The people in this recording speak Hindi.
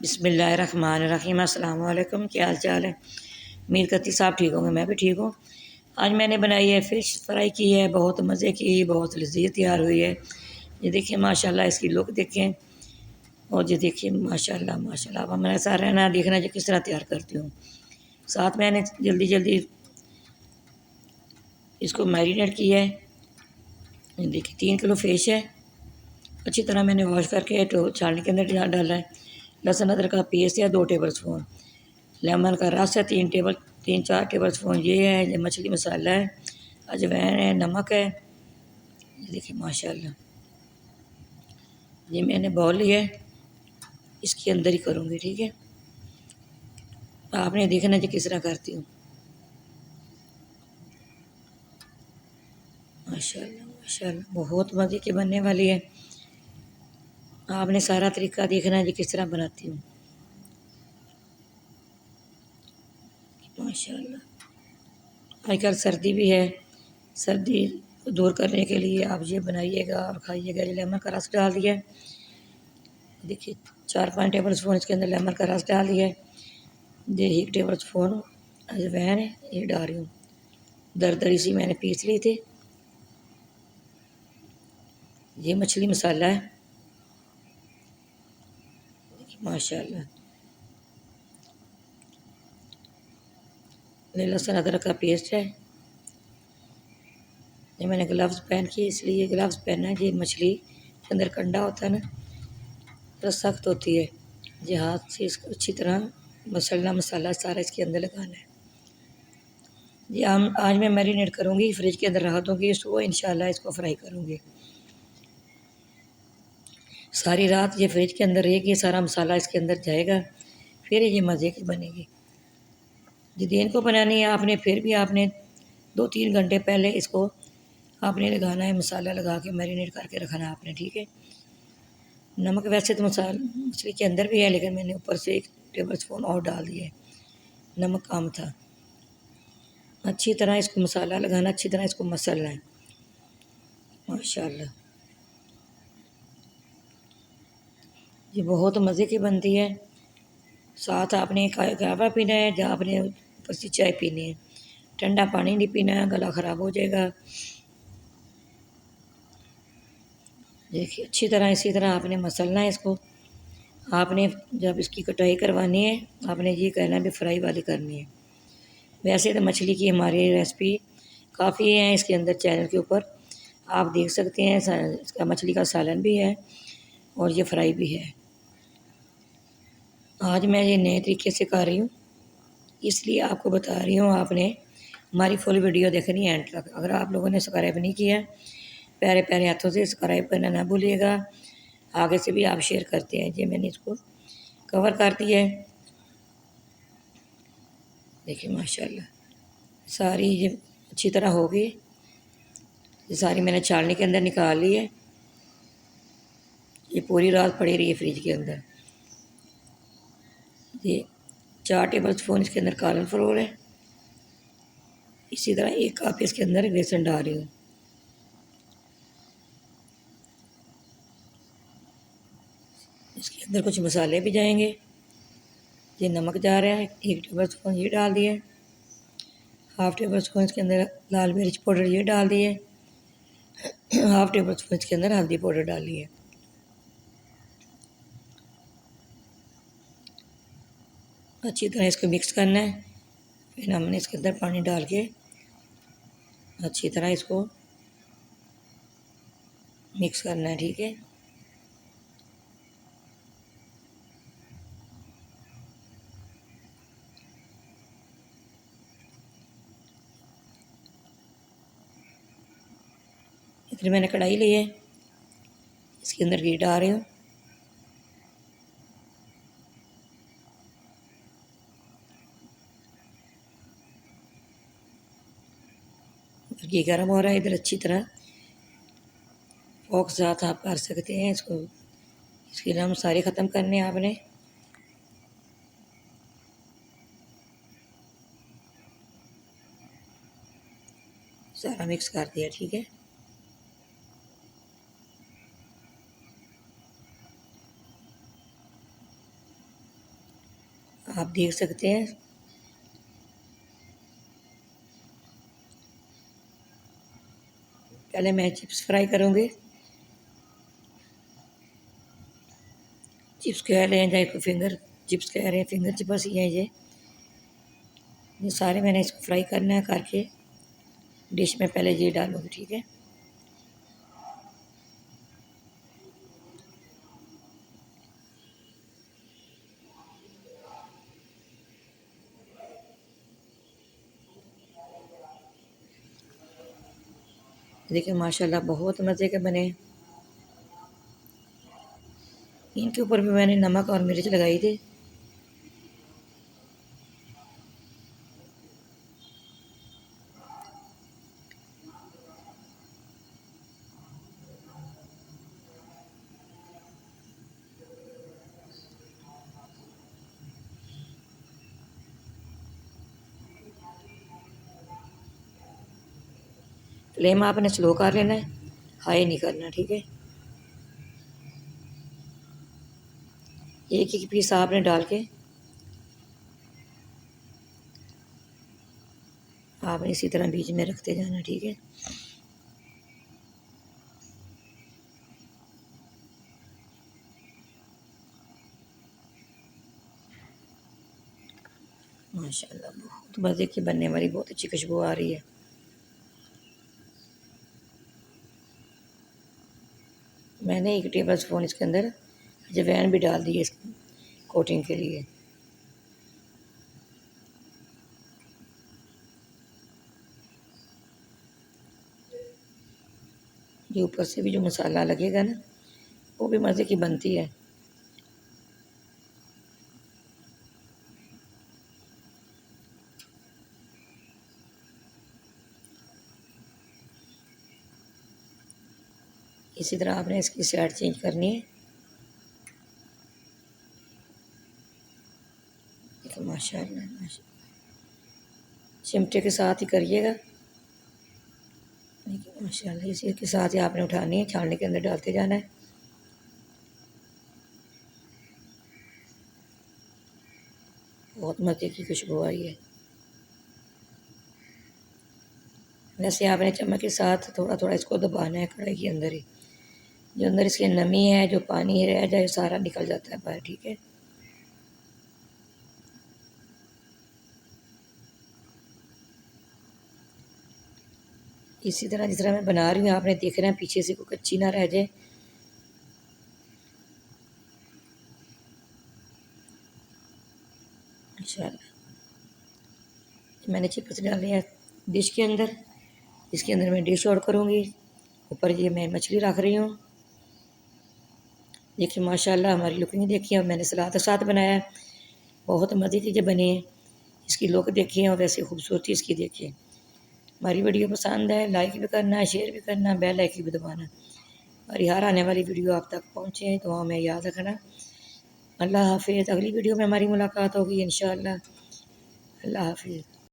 बिस्मिल्लाहिर्रहमानिर्रहीम। अस्सलाम वालेकुम। क्या हाल चाल है? उम्मीद करती साहब ठीक होंगे, मैं भी ठीक हूँ। आज मैंने बनाई है फ़िश फ्राई की है, बहुत मज़े की, बहुत लज़ीज़ तैयार हुई है। ये देखिए माशाल्लाह, इसकी लुक देखें और ये देखिए माशाल्लाह माशाल्लाह। अब हमारे साथ रहना, देखना जो किस तरह तैयार करती हूँ। साथ मैंने जल्दी जल्दी इसको मैरिनेट किया है। ये देखिए 3 किलो फ़िश है। अच्छी तरह मैंने वॉश करके तो छाननी के अंदर डाला है। लहसुन अदरक का पेस्ट है 2 टेबल स्पून, लेमन का रस है 3-4 टेबल स्पून, ये है, ये मछली मसाला है, अजवाइन है, नमक है। ये देखिए माशाल्लाह, ये मैंने बाउल लिया है, इसके अंदर ही करूँगी, ठीक है। आपने देखना जी किस तरह करती हूँ। माशाल्लाह माशाल्लाह, बहुत मज़े की बनने वाली है। आपने सारा तरीका देखना है जी किस तरह बनाती हूँ। माशाल्लाह, आजकल सर्दी भी है, सर्दी को दूर करने के लिए आप ये बनाइएगा और खाइएगा। ये लेमन का रस डाल दिया है, देखिए 4-5 टेबल स्पून इसके अंदर लेमन का रस डाल दिया है। ये 1 टेबल स्पून अजवाइन है, ये डाल रही हूँ, दरदरी सी मैंने पीस ली थी। ये मछली मसाला है, माशाल्लाह। ये लहसुन अदरक का पेस्ट है। ये मैंने ग्लव्स पहन के, इसलिए ग्लव्स पहनना है, ये मछली के अंदर कंडा होता है ना, तो सख्त होती है। ये हाथ से इसको अच्छी तरह मसाला मसाला सारा इसके अंदर लगाना है। ये आज मैं मैरिनेट करूँगी, फ्रिज के अंदर रख दूँगी, सुबह इंशाल्लाह इसको फ्राई करूँगी। सारी रात ये फ्रिज के अंदर रहेगी, सारा मसाला इसके अंदर जाएगा, फिर ये मज़े की बनेगी। जी दिन को बनानी है आपने, फिर भी आपने 2-3 घंटे पहले इसको आपने लगाना है, मसाला लगा के मैरिनेट करके रखना है आपने, ठीक है। नमक वैसे तो मछली के अंदर भी है, लेकिन मैंने ऊपर से 1 टेबल स्पून और डाल दिया है, नमक कम था। अच्छी तरह इसको मसाला लगाना, अच्छी तरह इसको मसलना है। माशाल्लाह, ये बहुत मज़े की बनती है। साथ आपने कहवा पीना है या आपने ऊपर से चाय पीनी है, ठंडा पानी नहीं पीना है, गला ख़राब हो जाएगा। देखिए अच्छी तरह इसी तरह आपने मसलना है इसको। आपने जब इसकी कटाई करवानी है, आपने ये कहना है भी फ्राई वाली करनी है। वैसे तो मछली की हमारी रेसिपी काफ़ी है इसके अंदर चैनल के ऊपर, आप देख सकते हैं। इसका मछली का सालन भी है और ये फ्राई भी है। आज मैं ये नए तरीके से कर रही हूँ, इसलिए आपको बता रही हूँ। आपने हमारी फुल वीडियो देखनी है एंड तक। अगर आप लोगों ने सब्सक्राइब नहीं किया, प्यारे प्यारे हाथों से सब्सक्राइब करना ना भूलिएगा। आगे से भी आप शेयर करते हैं। ये मैंने इसको कवर कर दिया है, देखिए माशाल्लाह सारी ये अच्छी तरह हो गई। ये सारी मैंने छालनी के अंदर निकाल ली है। ये पूरी रात पड़ी रही है फ्रिज के अंदर। ये 4 टेबल स्पून इसके अंदर कॉर्न फ्लोर है। इसी तरह 1 कप इसके अंदर बेसन डाल रही हूँ। इसके अंदर कुछ मसाले भी जाएंगे। ये नमक जा रहा है, 1 टेबल स्पून ये डाल दिए, 1/2 टेबल स्पून इसके अंदर लाल मिर्च पाउडर ये डाल दिए, 1/2 टेबल स्पून इसके अंदर हल्दी पाउडर डाल दिए। अच्छी तरह इसको मिक्स करना है। फिर हमने इसके अंदर पानी डाल के अच्छी तरह इसको मिक्स करना है, ठीक है। इतनी मैंने कढ़ाई ली है, इसके अंदर घी डाल रही हूँ। घी गर्म हो रहा है, इधर अच्छी तरह फोक साथ आप कर सकते हैं इसको। इसके नाम सारे ख़त्म करने हैं आपने। सारा मिक्स कर दिया, ठीक है। आप देख सकते हैं। पहले मैं चिप्स फ्राई करूँगी। चिप्स कह रहे हैं चाहे फिंगर चिप्स कह रहे हैं, फिंगर चिप्स ही हैं ये सारे मैंने इसको फ्राई करना है करके डिश में पहले ये डालूँगी, ठीक है। देखिए माशाल्लाह बहुत मज़े के बने। इनके ऊपर भी मैंने नमक और मिर्च लगाई थी। फ्लेम आपने स्लो कर लेना है, हाई नहीं करना, ठीक है। एक एक पीस आपने डाल के आपने इसी तरह बीच में रखते जाना, ठीक है। माशाल्लाह बहुत मज़े की बनने वाली, बहुत अच्छी खुशबू आ रही है। मैंने 1 टेबल स्पून इसके अंदर अजवाइन भी डाल दी है इसकी कोटिंग के लिए। ये ऊपर से भी जो मसाला लगेगा ना वो भी मज़े की बनती है। इसी तरह आपने इसकी साइड चेंज करनी है। देखो माशाल्लाह चिमटे के साथ ही करिएगा। देखिए माशाल्लाह इसी के साथ ही आपने उठानी है, छानने के अंदर डालते जाना है। बहुत मज़े की खुशबू आई है। वैसे आपने चम्मच के साथ थोड़ा थोड़ा इसको दबाना है कढ़ाई के अंदर ही। जो अंदर इसकी नमी है, जो पानी रह जाए सारा निकल जाता है बाहर, ठीक है। इसी तरह जिस तरह मैं बना रही हूँ आपने देखना है पीछे से कोई कच्ची ना रह जाए। अच्छा, मैंने चिप्स डाले हैं डिश के अंदर। इसके अंदर मैं डिश आउट करूँगी। ऊपर ये मैं मछली रख रही हूँ। देखिए माशाल्लाह हमारी लुकिंग देखिए, और मैंने सलाद के साथ बनाया है। बहुत मज़े की बने हैं। इसकी लुक देखिए और वैसे खूबसूरती इसकी देखिए। हमारी वीडियो पसंद है लाइक भी करना, शेयर भी करना, बेल आइकन भी दबाना। हमारी हर आने वाली वीडियो आप तक पहुँचे तो हमें याद रखना। अल्लाह हाफिज़। अगली वीडियो में हमारी मुलाकात होगी इंशाअल्लाह। अल्लाह हाफिज़।